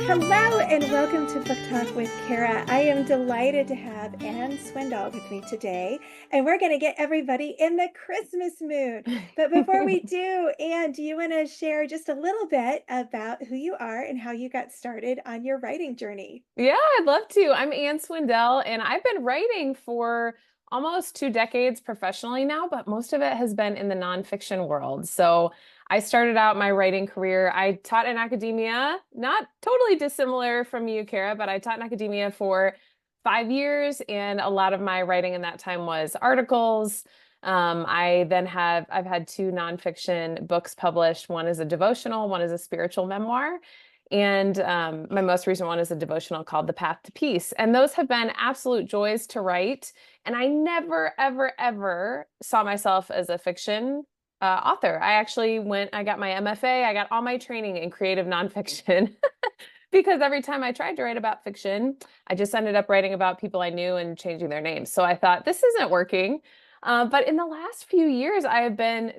Hello and welcome to Book Talk with Cara. I am delighted to have Ann Swindell with me today, and we're going to get everybody in the Christmas mood. But before we do, Ann, do you want to share just a little bit about who you are and how you got started on your writing journey? Yeah, I'd love to. I'm Ann Swindell, and I've been writing for almost 2 decades professionally now, but most of it has been in the nonfiction world. So I started out my writing career. I taught in academia, not totally dissimilar from you, Cara, but I taught in academia for 5 years, and a lot of my writing in that time was articles. I've had two nonfiction books published. One is a devotional, one is a spiritual memoir. And my most recent one is a devotional called The Path to Peace. And those have been absolute joys to write. And I never, ever, ever saw myself as a fiction author. I got my MFA, I got all my training in creative nonfiction because every time I tried to write about fiction, I just ended up writing about people I knew and changing their names. So I thought, this isn't working. But in the last few years, I have been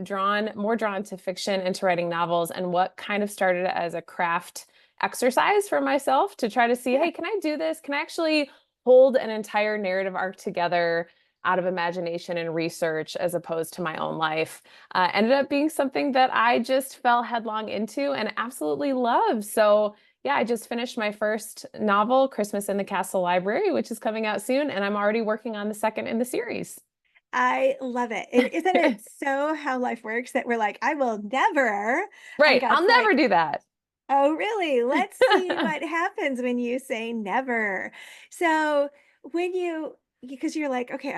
more drawn to fiction and to writing novels, and what kind of started as a craft exercise for myself to try to see, Yeah. hey, can I do this? Can I actually hold an entire narrative arc together out of imagination and research as opposed to my own life? Ended up being something that I just fell headlong into and absolutely love. So yeah, I just finished my first novel, Christmas in the Castle Library, which is coming out soon, and I'm already working on the second in the series. I love it. And isn't it so how life works that we're like, I will never. And Right. I'll God's never like, do that. oh, really? Let's see what happens when you say never. So because you're like, okay,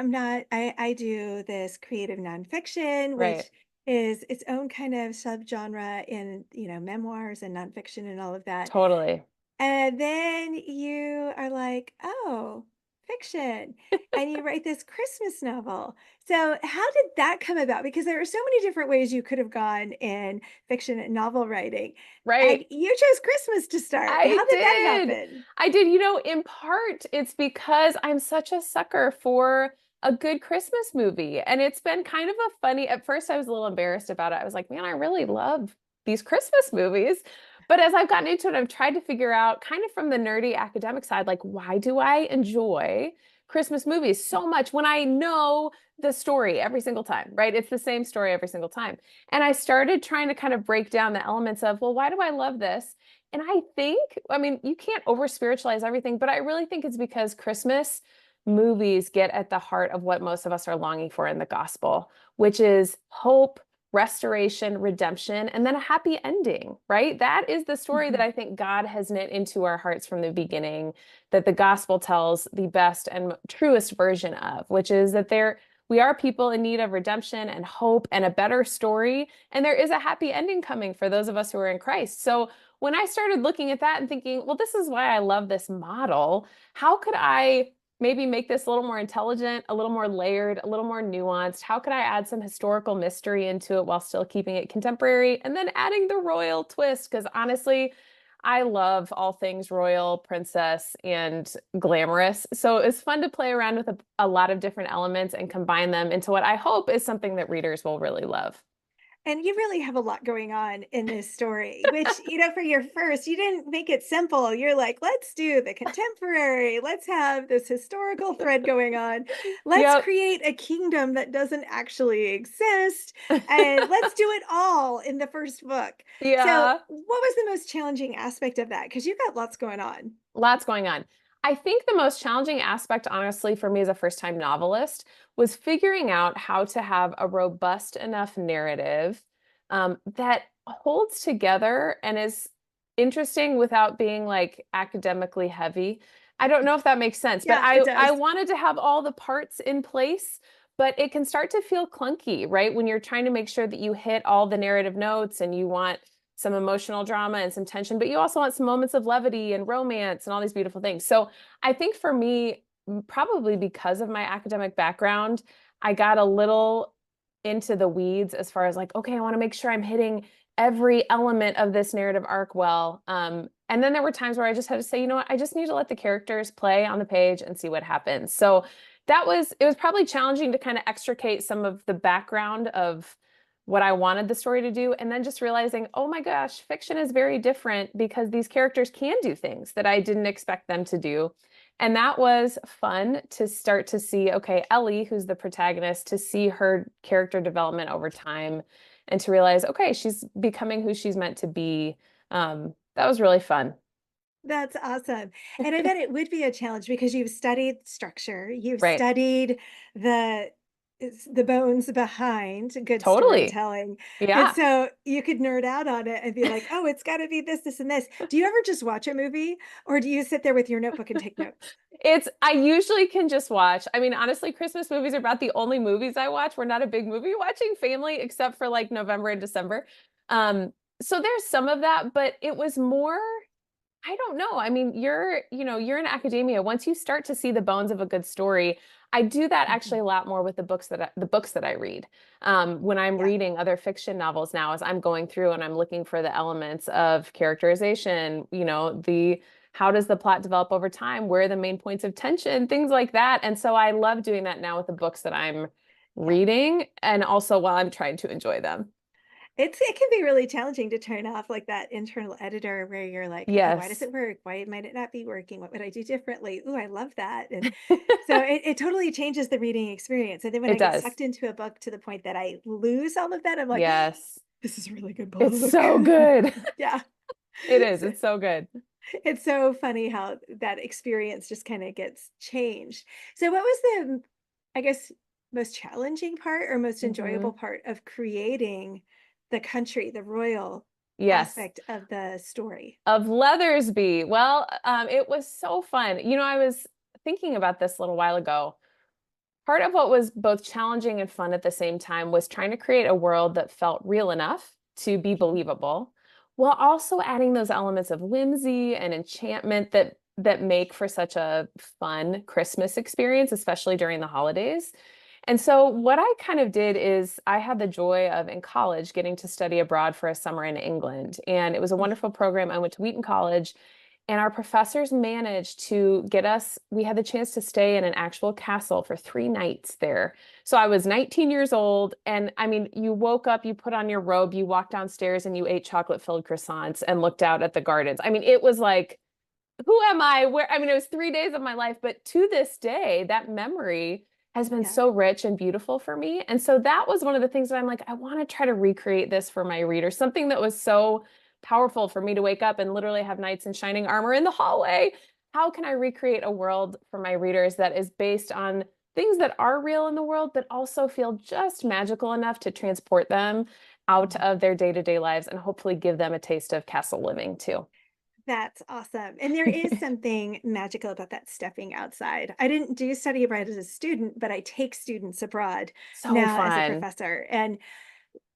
I do this creative nonfiction, Right. which is its own kind of subgenre in, memoirs and nonfiction and all of that. Totally. And then you are like, "Oh, fiction." And you write this Christmas novel. So, how did that come about? Because there are so many different ways you could have gone in fiction and novel writing, and Right. you chose Christmas to start. I How did that did. happen? I did. In part, it's because I'm such a sucker for a good Christmas movie. And it's been kind of a funny, at first I was a little embarrassed about it. I was like, man, I really love these Christmas movies. But as I've gotten into it, I've tried to figure out kind of from the nerdy academic side, like, why do I enjoy Christmas movies so much when I know the story every single time, right? It's the same story every single time. And I started trying to kind of break down the elements of, well, why do I love this? And I mean, you can't over spiritualize everything, but I really think it's because Christmas movies get at the heart of what most of us are longing for in the gospel, which is hope, restoration, redemption, and then a happy ending, right? That is the story that Mhm. I think God has knit into our hearts from the beginning, that the gospel tells the best and truest version of, which is that we are people in need of redemption and hope and a better story. And there is a happy ending coming for those of us who are in Christ. So when I started looking at that and thinking, well, this is why I love this model, how could I maybe make this a little more intelligent, a little more layered, a little more nuanced? How could I add some historical mystery into it while still keeping it contemporary and then adding the royal twist? Because honestly, I love all things royal, princess, and glamorous. So it's fun to play around with a lot of different elements and combine them into what I hope is something that readers will really love. And you really have a lot going on in this story, which, for your first, you didn't make it simple. You're like, let's do the contemporary. Let's have this historical thread going on. Let's Yep. create a kingdom that doesn't actually exist. And let's do it all in the first book. So, Yeah. what was the most challenging aspect of that? Because you got lots going on. Lots going on. I think the most challenging aspect, honestly, for me as a first-time novelist was figuring out how to have a robust enough narrative that holds together and is interesting without being like academically heavy. I don't know if that makes sense, but Yeah, it I does. wanted to have all the parts in place, but it can start to feel clunky, right? When you're trying to make sure that you hit all the narrative notes and you want some emotional drama and some tension, but you also want some moments of levity and romance and all these beautiful things. So I think for me, probably because of my academic background, I got a little into the weeds as far as like, okay, I want to make sure I'm hitting every element of this narrative arc well. And then there were times where I just had to say, you know what, I just need to let the characters play on the page and see what happens. So it was probably challenging to kind of extricate some of the background of what I wanted the story to do, and then just realizing, oh my gosh, fiction is very different because these characters can do things that I didn't expect them to do. And that was fun to start to see, okay, Ellie, who's the protagonist, to see her character development over time and to realize, okay, she's becoming who she's meant to be. That was really fun. That's awesome. And I bet it would be a challenge because you've studied structure, you've Right. studied the the bones behind good Totally. storytelling. And Yeah. so you could nerd out on it and be like, "Oh, it's got to be this, this, and this." Do you ever just watch a movie or do you sit there with your notebook and take notes? I usually can just watch. I mean, honestly, Christmas movies are about the only movies I watch. We're not a big movie watching family except for like November and December. Um, so there's some of that, but it was more I don't know. I mean, you're in academia. Once you start to see the bones of a good story, I do that actually Mhm. a lot more with the books that I read. When I'm Yeah. reading other fiction novels now, as I'm going through and I'm looking for the elements of characterization, the how does the plot develop over time? Where are the main points of tension? Things like that. And so I love doing that now with the books that I'm Yeah. reading, and also while I'm trying to enjoy them. It can be really challenging to turn off like that internal editor where you're like, okay, why does Yes. it work? Why might it not be working? What would I do differently? Ooh, I love that. And so it totally changes the reading experience. And then when It I get does. sucked into a book to the point that I lose all of that, I'm like, Yes. this is a really good It's book. so good. Yeah. It is. So It's so good. it's so funny how that experience just kind of gets changed. So what was the, I guess, most challenging part or most enjoyable Hmm. part of creating the country, the royal Yes. aspect of the story? Of Leathersby. Well, it was so fun. I was thinking about this a little while ago. Part of what was both challenging and fun at the same time was trying to create a world that felt real enough to be Mhm. believable, while also adding those elements of whimsy and enchantment that make for such a fun Christmas experience, especially during the holidays. And so what I kind of did is I had the joy of in college getting to study abroad for a summer in England. And it was a Mhm. wonderful program. I went to Wheaton College and our professors managed to get us, we had the chance to stay in an actual castle for 3 nights there. So I was 19 years old. And I mean, you woke up, you put on your robe, you walked downstairs and you ate chocolate filled croissants and looked out at the gardens. I mean, it was like, who am I? I mean, it was 3 days of my life, but to this day, that memory has been Yeah. so rich and beautiful for me. And so that was one of the things that I'm like, I want to try to recreate this for my readers, something that was so powerful for me to wake up and literally have knights in shining armor in the hallway. How can I recreate a world for my readers that is based on things that are real in the world, but also feel just magical enough to transport them out Mhm. of their day-to-day lives and hopefully give them a taste of castle living too? That's awesome. And there is something magical about that stepping outside. I didn't do study abroad as a student, but I take students abroad So now as a fun. professor. And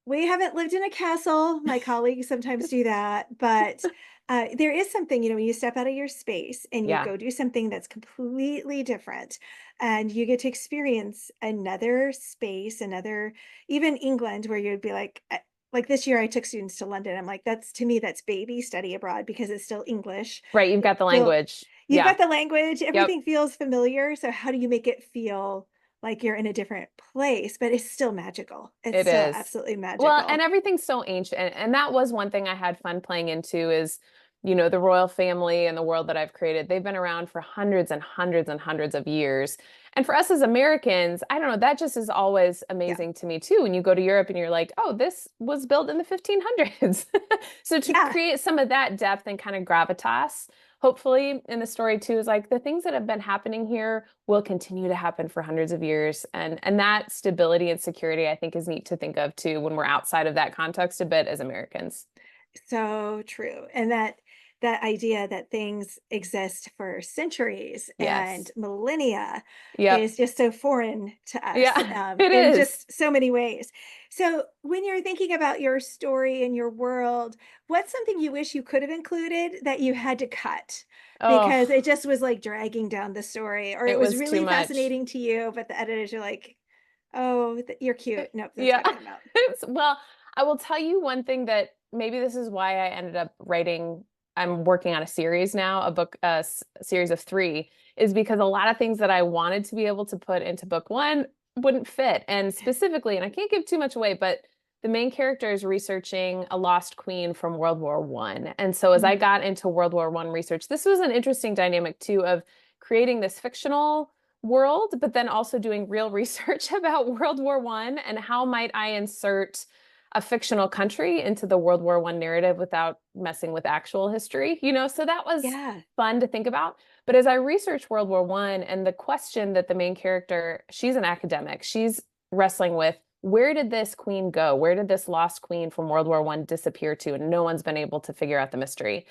we haven't lived in a castle. My colleagues sometimes do that, but there is something, when you step out of your space and you Yeah. go do something that's completely different, and you get to experience another space, another, even England, where you'd be like this year, I took students to London. I'm like, that's to me, that's baby study abroad because it's still English. Right, you've got the Still, language. you've Yeah. got the language, Yep, everything feels familiar. So how do you make it feel like you're in a different place, but it's still magical. It's it still is. absolutely Well, and magical. everything's so ancient. And that was one thing I had fun playing into is, the royal family and the world that I've created. They've been around for hundreds and hundreds and hundreds of years. And for us as Americans, I don't know, that just is always Yeah. amazing to me too. When you go to Europe and you're like, oh, this was built in the 1500s. So to Yeah. create some of that depth and kind of gravitas, hopefully in the story too, is like the things that have been happening here will continue to happen for hundreds of years. And that stability and security, I think, is neat to think of too when we're outside of that context a bit as Americans. So true. And that idea that things exist for centuries and Yes. millennia Yep. is just so foreign to us Yeah, it in is. just so many ways. So when you're thinking about your story and your world, what's something you wish you could have included that you had to cut Oh, because it just was like dragging down the story, or it it was was too really much. fascinating to you, but the editors are like, "Oh, you're cute. Nope, that's Yeah. got to come out." Well, I will tell you one thing that maybe this is why I ended up writing. I'm working on a series now, a book, series of three, is because a lot of things that I wanted to be able to put into book one wouldn't fit. And specifically, and I can't give too much away, but the main character is researching a lost queen from World War I. And so as I Mhm. got into World War I research, this was an interesting dynamic too of creating this fictional world, but then also doing real research about World War I and how might I insert a fictional country into the World War I narrative without messing with actual history, So that was Yeah. fun to think about. But as I researched World War I and the question that the main character, she's an academic, she's wrestling with, where did this queen go? Where did this lost queen from World War I disappear to? And no one's been able to figure out the mystery.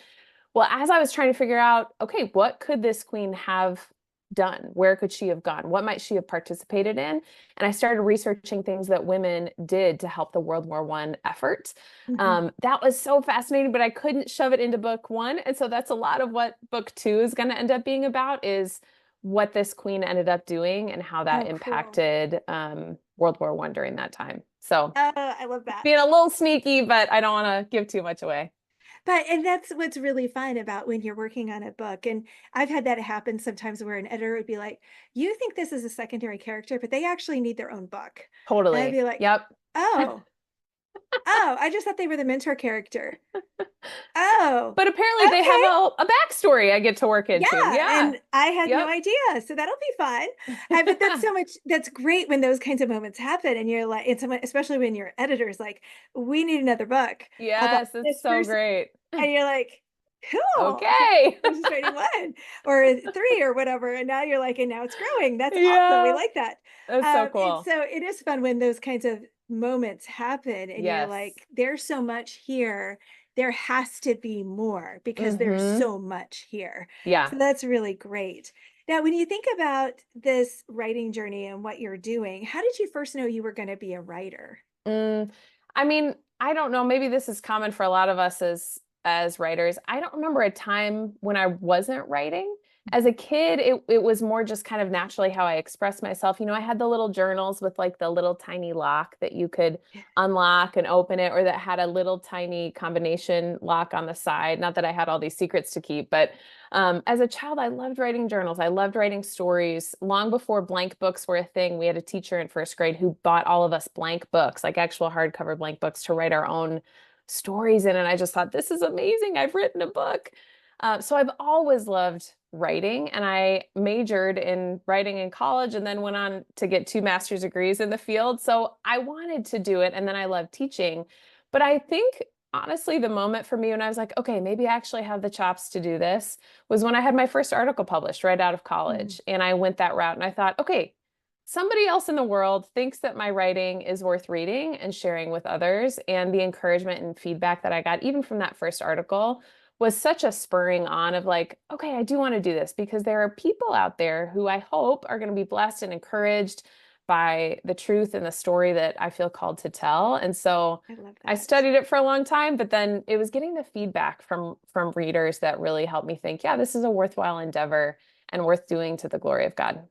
Well, as I was trying to figure out, okay, what could this queen have done? Where could she have gone? What might she have participated in? And I started researching things that women did to help the World War I effort. Mhm. That was so fascinating, but I couldn't shove it into book one. And so that's a lot of what book two is going to end up being about is what this queen ended up doing and how that Oh, cool. impacted World War I during that time. So Oh, I love that. being a little sneaky, but I don't want to give too much away. And that's what's really fun about when you're working on a book, and I've had that happen sometimes where an editor would be like, "You think this is a secondary character, but they actually need their own book." And I'd Totally. be like, Yep. "Oh, oh, I just thought they were the mentor character. Oh, But apparently they have okay. a backstory I get to work into. Yeah, Yeah. and I had no Yep. idea, so that'll be fun." But that's great when those kinds of moments happen and you're like and someone especially when your editor's like, "We need another book about Yes, it's this so person." great. And you're like, "Cool." Okay. I was just writing 1 or 3 or whatever, and now you're like, "And now it's growing." That's awesome, we Yeah. like that. That's so And cool. so it is fun when those kinds of moments happen and you're Yes. like, "There's so much here. There has to be more because there's Mm-hmm. so much here." Yeah. So that's really great. Now, when you think about this writing journey and what you're doing, how did you first know you were gonna be a writer? Mm, I mean, I don't know. Maybe this is common for a lot of us as writers. I don't remember a time when I wasn't writing. As Mhm. a kid, it was more just kind of naturally how I expressed myself. I had the little journals with like the little tiny lock that you could Yeah. unlock and open it, or that had a little tiny combination lock on the side. Not that I had all these secrets to keep, but as a child, I loved writing journals. I loved writing stories. Long before blank books were a thing, we had a teacher in first grade who bought all of us blank books, like actual hardcover blank books, to write our own stories in. And I just thought, this is amazing. I've written a book. So I've always loved writing, and I majored in writing in college and then went on to get 2 master's degrees in the field. So I wanted to do it, and then I loved teaching. But I think honestly, the moment for me when I was like, okay, maybe I actually have the chops to do this was when I had my first article published right out of Mm. college. And I went that route and I thought, okay, somebody else in the world thinks that my writing is worth reading and sharing with others. And the encouragement and feedback that I got, even from that first article, was such a spurring on of like, okay, I do want to do this because there are people out there who I hope are going to be blessed and encouraged by the truth and the story that I feel called to tell. And so I love I that. studied it for a long time, but then it was getting the feedback from readers that really helped me think, yeah, this is a worthwhile endeavor and worth doing to the glory of God.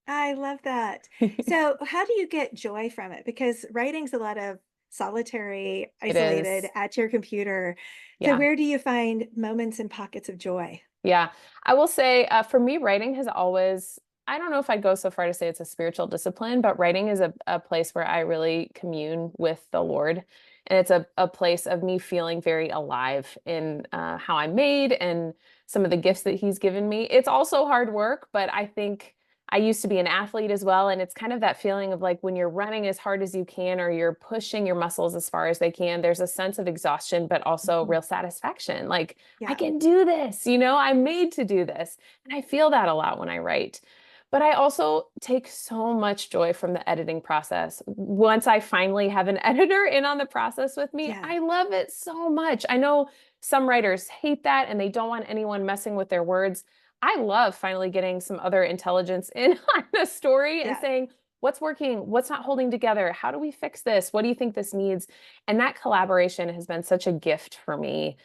I love that. So, how do you get joy from it? Because writing's a lot of solitary, It isolated is. at your computer. So, Yeah. where do you find moments and pockets of joy? Yeah. I will say for me, writing has always, I don't know if I'd go so far to say it's a spiritual discipline, but writing is a place where I really commune with the Lord. And it's a place of me feeling very alive in how I'm made and some of the gifts that He's given me. It's also hard work, but I think I used to be an athlete as well. And it's kind of that feeling of like when you're running as hard as you can or you're pushing your muscles as far as they can, there's a sense of exhaustion, but also Mhm. real satisfaction. Like, I Yeah. can do this, I'm made to do this. And I feel that a lot when I write. But I also take so much joy from the editing process. Once I finally have an editor in on the process with me, Yeah. I love it so much. I know some writers hate that and they don't want anyone messing with their words. I love finally getting some other intelligence in on the story and Yeah. saying, what's working? What's not holding together? How do we fix this? What do you think this needs? And that collaboration has been such a gift for me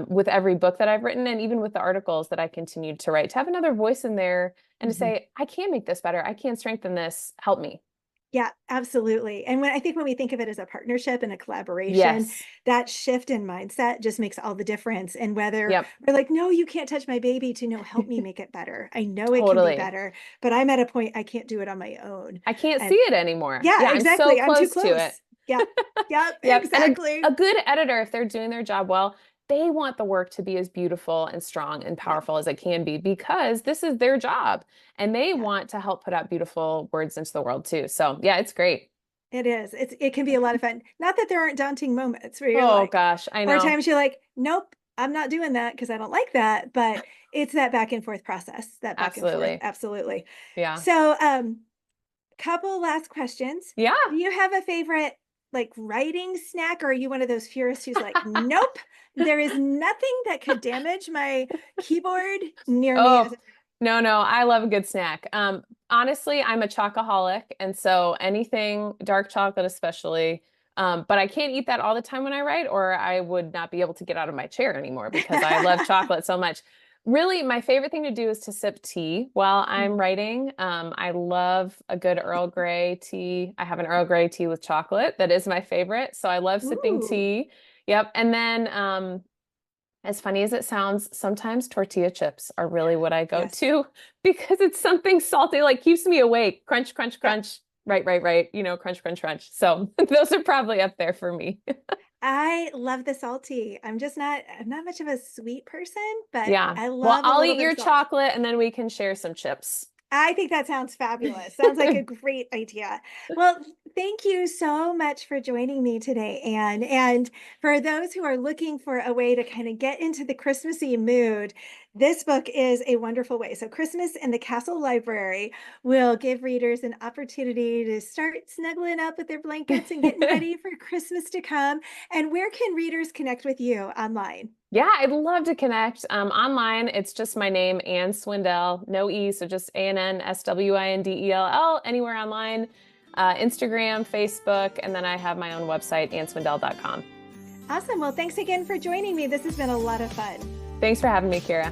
with every book that I've written and even with the articles that I continued to write, to have another voice in there and to Mhm. say, I can make this better. I can strengthen this. Help me. Yeah, absolutely. And when we think of it as a partnership and a collaboration, Yes. that shift in mindset just makes all the difference. And whether Yep. we're like, no, you can't touch my baby, to no, help me make it better. I know it can be Totally. better, but I'm at a point I can't do it on my own. I can't see And it anymore. yeah, Yeah, I'm so exactly. I'm too close to it. close. Yep. Yep. Yep. And Exactly. a good editor, if they're doing their job well, they want the work to be as beautiful and strong and Yeah. powerful as it can be because this is their job and they Yeah. want to help put out beautiful words into the world too. So, yeah, it's great. It is. It can be a lot of fun. Not that there aren't daunting moments where you're Oh like, gosh, I or know. times you're like, nope, I'm not doing that because I don't like that. But it's that back and forth process, that back and forth. Absolutely. Absolutely. Yeah. So, couple last questions. Yeah. Do you have a favorite like writing snack, or are you one of those purists who's like, nope, there is nothing that could damage my keyboard near me as Oh, a no, no, I love a good snack. Honestly, I'm a chocoholic, and so anything dark chocolate especially. But I can't eat that all the time when I write, or I would not be able to get out of my chair anymore because I love chocolate so much. Really, my favorite thing to do is to sip tea while I'm writing. I love a good Earl Grey tea. I have an Earl Grey tea with chocolate that is my favorite. So I love sipping Ooh, tea. Yep. And then as funny as it sounds, sometimes tortilla chips are really what I go yes. to because it's something salty, like keeps me awake. Crunch, crunch, Yep. crunch. Right, right, right. Crunch, crunch, crunch. So those are probably up there for me. I love the salty. I'm not much of a sweet person, but Yeah. I Well, love a I'll little eat bit of your salt. chocolate and then we can share some chips. I think that sounds fabulous. Sounds like a great idea. Well, thank you so much for joining me today, Anne. And for those who are looking for a way to kind of get into the Christmassy mood, this book is a wonderful way. So, Christmas in the Castle Library will give readers an opportunity to start snuggling up with their blankets and getting ready for Christmas to come. And where can readers connect with you online? Yeah, I'd love to connect. Online, it's just my name, Ann Swindell, no E, so just ANNSWINDELL, anywhere online, Instagram, Facebook, and then I have my own website, annswindell.com. Awesome. Well, thanks again for joining me. This has been a lot of fun. Thanks for having me, Kira.